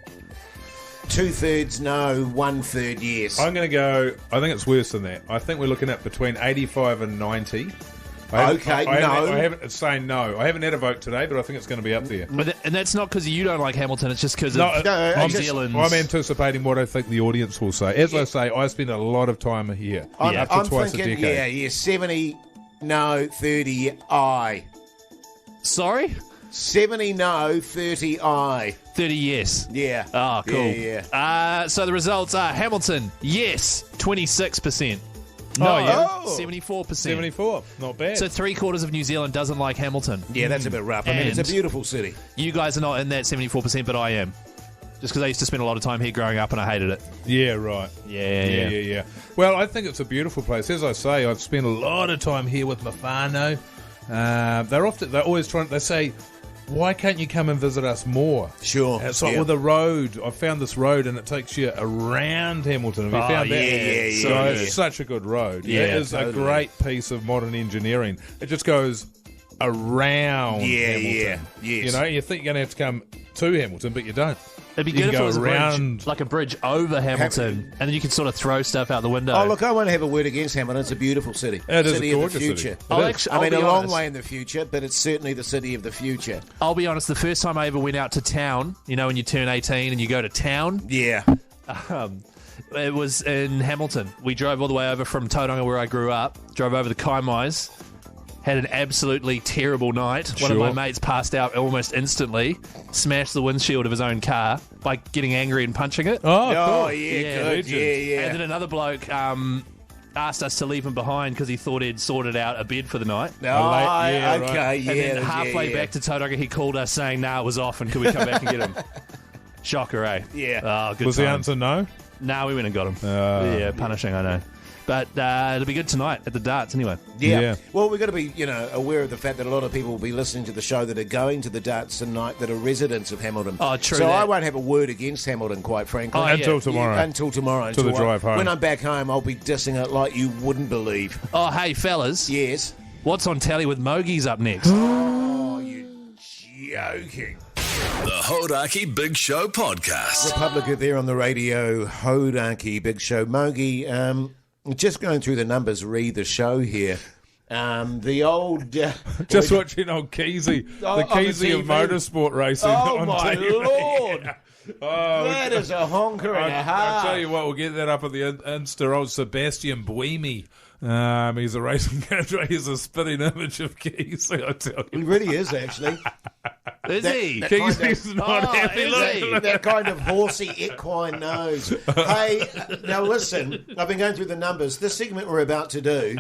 2/3 no, 1/3 yes. I'm going to go, I think it's worse than that. I think we're looking at between 85 and 90. It's saying no. I haven't had a vote today, but I think it's going to be up there. And that's not because you don't like Hamilton, it's just because No, of I'm New just- Zealand's... I'm anticipating what I think the audience will say. As I say, I spend a lot of time here. I'm up to twice thinking, a decade. yeah, 70 no, 30 aye. Sorry? 70 no, 30 aye. 30 yes. Yeah. Oh, cool. Yeah. So the results are Hamilton, yes, 26%. No, Oh, yeah. 74%. 74. Not bad. So 3/4 of New Zealand doesn't like Hamilton. Yeah, that's a bit rough. I mean, it's a And- beautiful city. You guys are not in that 74%, but I am. Just because I used to spend a lot of time here growing up and I hated it. Yeah, right. Yeah. Well, I think it's a beautiful place. As I say, I've spent a lot of time here with my whānau. They're always trying. They say, why can't you come and visit us more? Sure. It's like with the road. I found this road and it takes you around Hamilton. Have you found that? So it's such a good road. Yeah, It is a great piece of modern engineering. It just goes around Hamilton. Yes. You know, you think you're going to have to come to Hamilton, but you don't. It'd be You good if can it was go a bridge, around. like a bridge over Hamilton, and then you could sort of throw stuff out the window. Oh, look, I won't have a word against Hamilton. It's a beautiful city. It is city a of gorgeous the future. city. It is. I mean, I'll a be long honest. way in the future, but it's certainly the city of the future. I'll be honest, the first time I ever went out to town, you know, when you turn 18 and you go to town, Yeah. it was in Hamilton. We drove all the way over from Tauranga, where I grew up, drove over the Kaimais, had an absolutely terrible night. One of Sure. my mates passed out almost instantly, smashed the windshield of his own car by getting angry and punching it. Oh, Oh, cool. yeah, good. legend. Yeah. And then another bloke asked us to leave him behind because he thought he'd sorted out a bed for the night. Oh, yeah, okay, right. yeah. And then yeah, halfway yeah. back to Tauranga, he called us saying, "Nah, it was off, and could we come back and get him?" Shocker, eh? Yeah. Oh, good Was the time. answer no? Nah, we went and got him. Yeah, punishing, I know. But it'll be good tonight at the darts anyway. Yeah. Well, we've got to be, aware of the fact that a lot of people will be listening to the show that are going to the darts tonight that are residents of Hamilton. Oh, true So that. I won't have a word against Hamilton, quite frankly. Oh, yeah. Until tomorrow. Until tomorrow. To the until drive home. When I'm back home, I'll be dissing it like you wouldn't believe. Oh, hey, fellas. Yes. What's on telly with Mogies up next? Oh, you're joking. The Hodaki Big Show podcast. Republica there on the radio, Hodaki Big Show. Mogi, just going through the numbers, read the show here. The old... Just watching old Keyzie, Oh, the on the Keyzie of TV. motorsport racing Oh, on my TV. Lord. Oh, That is a honker and a half. I'll tell you what, we'll get that up at the Insta. Old Sebastian Buemi. He's a racing country. He's a spitting image of Keyzie, I tell He you. really is, actually. Is he? that kind of- Keyzie's not happy. is Look, he? look. That kind of horsey equine nose. Hey, now listen, I've been going through the numbers. This segment we're about to do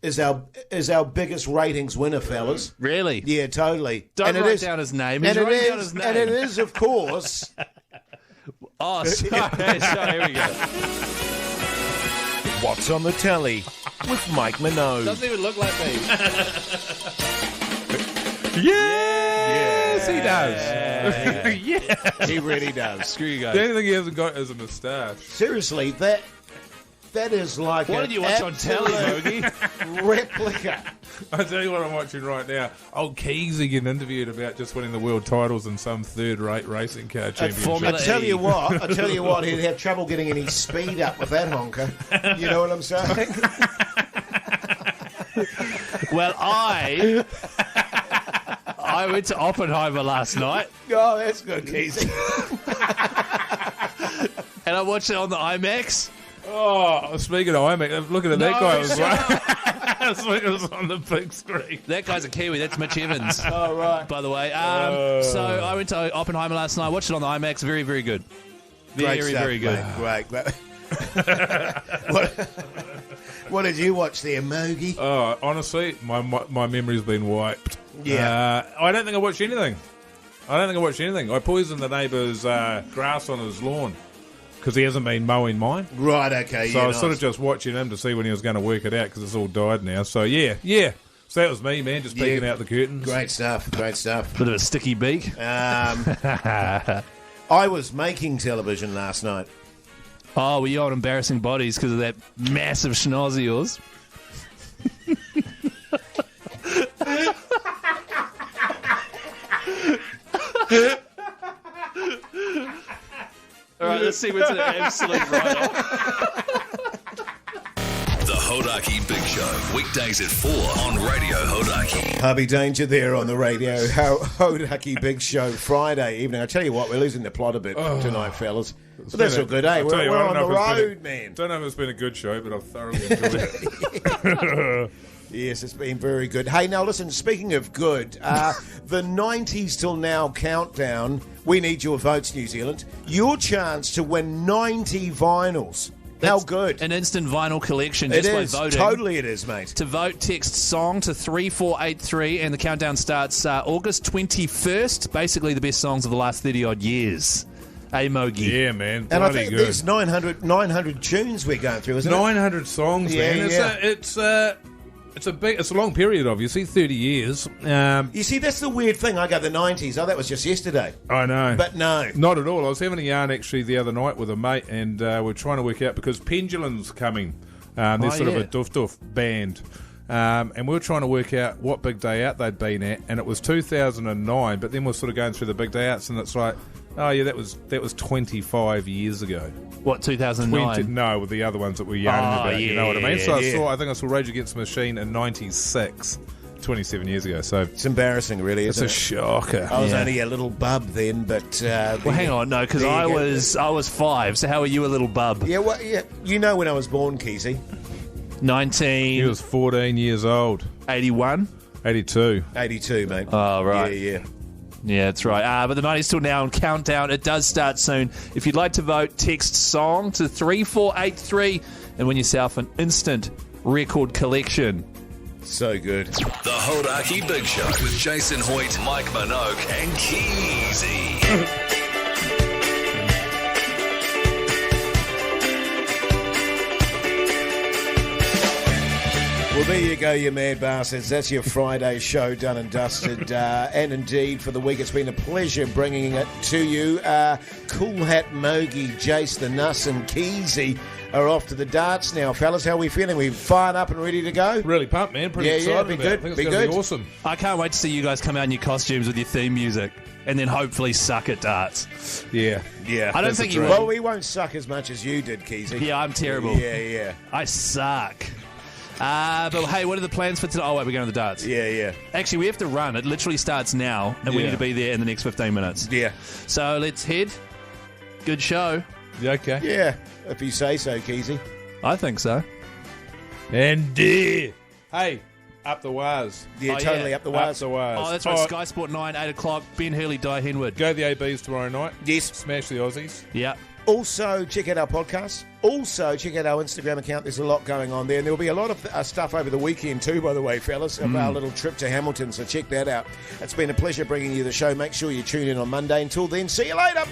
is our biggest ratings winner, fellas. Really? Yeah, totally. Don't And it write is- down his name. And He's it writing down is, his name. and it is, of course, Oh, sorry. Sorry, here we go. What's on the Telly with Mike Minogue. Doesn't even look like me. Yes, he does. Yeah. He really does. Screw you The guys. only thing he hasn't got is a moustache. Seriously, that is like What an did you watch on telly, absolute Mogi? replica. I tell you what I'm watching right now. Old Keyzie getting interviewed about just winning the world titles in some third-rate racing car championship. Formula I tell E. you what, he'd have trouble getting any speed up with that honker. You know what I'm saying? Well, I went to Oppenheimer last night, Oh, that's good, Keyzie. and I watched it on the IMAX. Oh, speaking of IMAX, looking at that No, guy. It was shut right. It was on the big screen. That guy's a Kiwi. That's Mitch Evans. Oh, right. By the way. So I went to Oppenheimer last night. Watched it on the IMAX. Very, very good. Great Very, stuff, very good. mate. Great. What did you watch there, Mogi? Honestly, my memory's been wiped. Yeah. I don't think I watched anything. I poisoned the neighbour's grass on his lawn because he hasn't been mowing mine. Right, okay. So yeah, I was sort nice. of just watching him to see when he was going to work it out because it's all died now. So yeah. So that was me, man, just peeking out the curtains. Great stuff. Bit of a sticky beak. I was making television last night. Oh, were you on Embarrassing Bodies because of that massive schnoz of yours? All right, let's see what's an absolute write-off. The Hodaki Big Show, weekdays at 4 on Radio Hodaki. Harvey Danger there on the radio. Hodaki Big Show Friday evening. I tell you what, we're losing the plot a bit tonight, fellas. But that's all good, eh? I'll tell you We're what, I on don't the know if it's road, man. Don't know if it's been a good show, but I've thoroughly enjoyed it. Yes, it's been very good. Hey, now listen, speaking of good, the 90s till now countdown, we need your votes, New Zealand. Your chance to win 90 vinyls. How good. An instant vinyl collection It just by is. voting. Totally it is, mate. To vote, text song to 3483, and the countdown starts August 21st. Basically, the best songs of the last 30-odd years. A Mogi. Yeah, man. And I Bloody think good. there's 900 tunes we're going through, isn't it? 900 songs, Yeah, man. yeah. It's a long period, obviously, 30 years. You see, that's the weird thing. I go the 90s. Oh, that was just yesterday. I know. But no. Not at all. I was having a yarn, actually, the other night with a mate, and we're trying to work out, because Pendulum's coming. They're sort of a doof band. And we were trying to work out what big day out they'd been at, and it was 2009, but then we're sort of going through the big day outs, and it's like, oh, yeah, that was 25 years ago. What, 2009? No, with the other ones that we're yarning about, you know what I mean? yeah, So yeah. I think I saw Rage Against the Machine in 96, 27 years ago. So It's embarrassing, really, it's isn't a it? shocker. I was only a little bub then, but... Well, hang on, no, because I was 5, so how are you a little bub? Yeah, well, yeah, you know when I was born, Keyzie. 1981. He was 14 years old. 82. 82, mate. Oh, right. Yeah. Yeah, that's right. But the 90s till now and countdown. It does start soon. If you'd like to vote, text song to 3483 and win yourself an instant record collection. So good. The Hodaki Big Show with Jason Hoyt, Mike Minogue, and Keyzie. Well, there you go, you mad bastards. That's your Friday show done and dusted. And indeed, for the week, it's been a pleasure bringing it to you. Cool Hat Mogi, Jase the Nuss, and Keyzie are off to the darts now. Fellas, how are we feeling? We fired up and ready to go? Really pumped, man. Pretty Yeah, excited be about good, it. I think it's be going to good. be awesome. I can't wait to see you guys come out in your costumes with your theme music and then hopefully suck at darts. Yeah. Yeah. I don't think you will. Well, we won't suck as much as you did, Keyzie. Yeah, I'm terrible. Yeah. I suck. But hey, what are the plans for today? Oh, wait, we're going to the darts. Yeah. Actually, we have to run. It literally starts now, and we Yeah. need to be there in the next 15 minutes. Yeah. So let's head. Good show. Yeah, okay. Yeah, if you say so, Keyzie. I think so. And hey, up the wires. Yeah, Oh, totally yeah. up the Up wires. the wires. Oh, that's right. Sky Sport 9, 8 o'clock. Ben Hurley, Di Henwood. Go the ABs tomorrow night. Yes. Smash the Aussies. Yeah. Also, check out our podcast. Also, check out our Instagram account. There's a lot going on there. And there'll be a lot of stuff over the weekend too, by the way, fellas, of our little trip to Hamilton. So check that out. It's been a pleasure bringing you the show. Make sure you tune in on Monday. Until then, see you later.